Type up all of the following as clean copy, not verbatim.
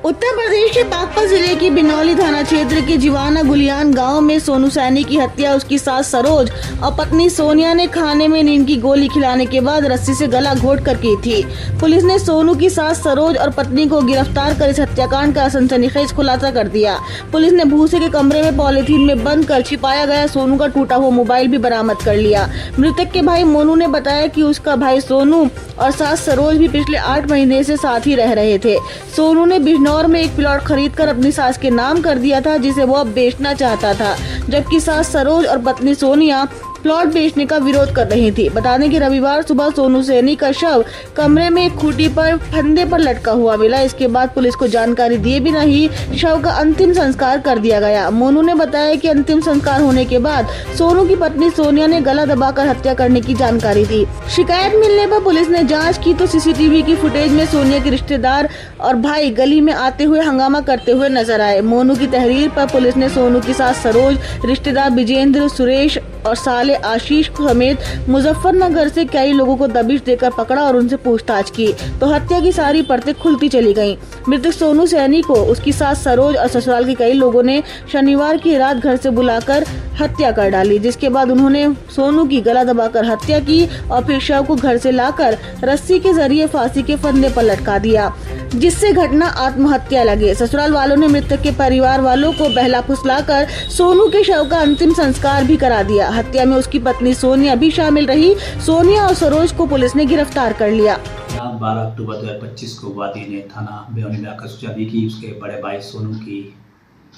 उत्तर प्रदेश के बागपत जिले की बिनौली थाना क्षेत्र के जीवाना गुलियान गांव में सोनू सैनी की हत्या उसकी सास सरोज और पत्नी सोनिया ने खाने में नींद की गोली खिलाने के बाद रस्सी से गला घोट कर की थी। पुलिस ने सोनू की सास सरोज और पत्नी को गिरफ्तार कर इस हत्याकांड का सनसनीखेज खुलासा कर दिया। पुलिस ने भूसे के कमरे में पॉलीथीन में बंद कर छिपाया गया सोनू का टूटा हुआ मोबाइल भी बरामद कर लिया। मृतक के भाई मोनू ने बताया कि उसका भाई सोनू और सास सरोज भी पिछले 8 महीने से साथ ही रह रहे थे। सोनू ने बिजनौर में एक प्लॉट खरीदकर अपनी सास के नाम कर दिया था, जिसे वो अब बेचना चाहता था, जबकि सास सरोज और पत्नी सोनिया प्लॉट बेचने का विरोध कर रही थी। बता दें कि रविवार सुबह सोनू सैनी का शव कमरे में एक खूंटी पर फंदे पर लटका हुआ मिला। इसके बाद पुलिस को जानकारी दिए बिना ही शव का अंतिम संस्कार कर दिया गया। मोनू ने बताया कि अंतिम संस्कार होने के बाद सोनू की पत्नी सोनिया ने गला दबाकर हत्या करने की जानकारी दी। शिकायत मिलने पर पुलिस ने जाँच की तो सीसीटीवी की फुटेज में सोनिया के रिश्तेदार और भाई गली में आते हुए हंगामा करते हुए नजर आए। मोनू की तहरीर पर पुलिस ने सोनू की सास सरोज, रिश्तेदार विजेंद्र, सुरेश और साले आशीष समेत मुजफ्फरनगर से कई लोगों को दबिश देकर पकड़ा और उनसे पूछताछ की तो हत्या की सारी परतें खुलती चली गईं। मृतक सोनू सैनी को उसकी सास सरोज और ससुराल के कई लोगों ने शनिवार की रात घर से बुलाकर हत्या कर डाली, जिसके बाद उन्होंने सोनू की गला दबाकर हत्या की और फिर शव को घर से लाकर रस्सी के जरिए फांसी के फंदे पर लटका दिया, जिससे घटना आत्महत्या लगे। ससुराल वालों ने मृतक के परिवार वालों को बहला फुसलाकर सोनू के शव का अंतिम संस्कार भी करा दिया। हत्या में उसकी पत्नी सोनिया भी शामिल रही। सोनिया और सरोज को पुलिस ने गिरफ्तार कर लिया। 12 अक्टूबर 2025 को वादी ने थाना बिनौली में आकर सूचना दी कि उसके बड़े भाई सोनू की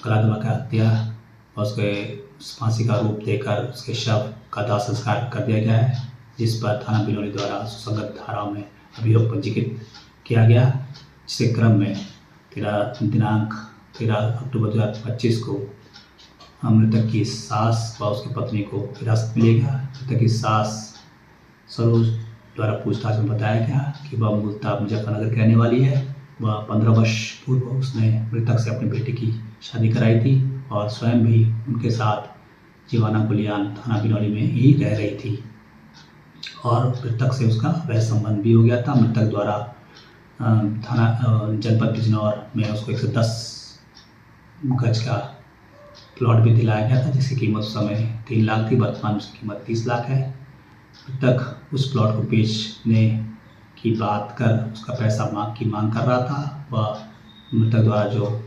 गला दबाकर हत्या और उसके फांसी का रूप देकर उसके शव का दाह संस्कार कर दिया गया है, जिस पर थाना बिनौली द्वारा सुसंगत धाराओं में अभियोग पंजीकृत किया गया। जिसके क्रम में दिनांक 13 अक्टूबर 2025 को मृतक की सास व उसकी पत्नी को हिरासत मिलेगा। मृतक की सास सरोज द्वारा पूछताछ में बताया गया कि वह मूलतः मुजफ्फरनगर की रहने वाली है। वह 15 वर्ष पूर्व उसने मृतक से अपनी बेटी की शादी कराई थी और स्वयं भी उनके साथ जीवाना गुलियान थाना बिनौली में ही रह रही थी और मृतक से उसका वह संबंध भी हो गया था। मृतक द्वारा थाना जनपद बिजनौर में उसको 110 गज का प्लॉट भी दिलाया गया था, जिसकी कीमत उस समय 3 लाख थी। वर्तमान उसकी कीमत 30 लाख है। मृतक उस प्लॉट को बेचने की बात कर उसका पैसा की मांग कर रहा था। वह मृतक द्वारा जो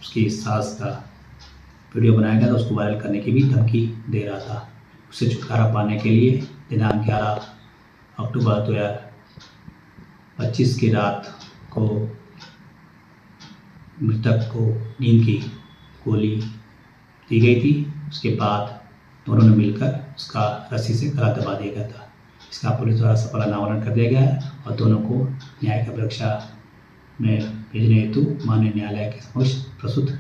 उसकी सास का वीडियो बनाया गया था उसको वायरल करने की भी धमकी दे रहा था। उससे छुटकारा पाने के लिए दिनांक 11 अक्टूबर 2025 की रात को मृतक को नींद की गोली दी गई थी। उसके बाद दोनों ने मिलकर उसका रस्सी से गला दबा दिया गया था। इसका पुलिस द्वारा सफल अनावरण कर दिया गया है और दोनों को न्यायिक अभिरक्षा में भेजने हेतु माननीय न्यायालय के समक्ष प्रस्तुत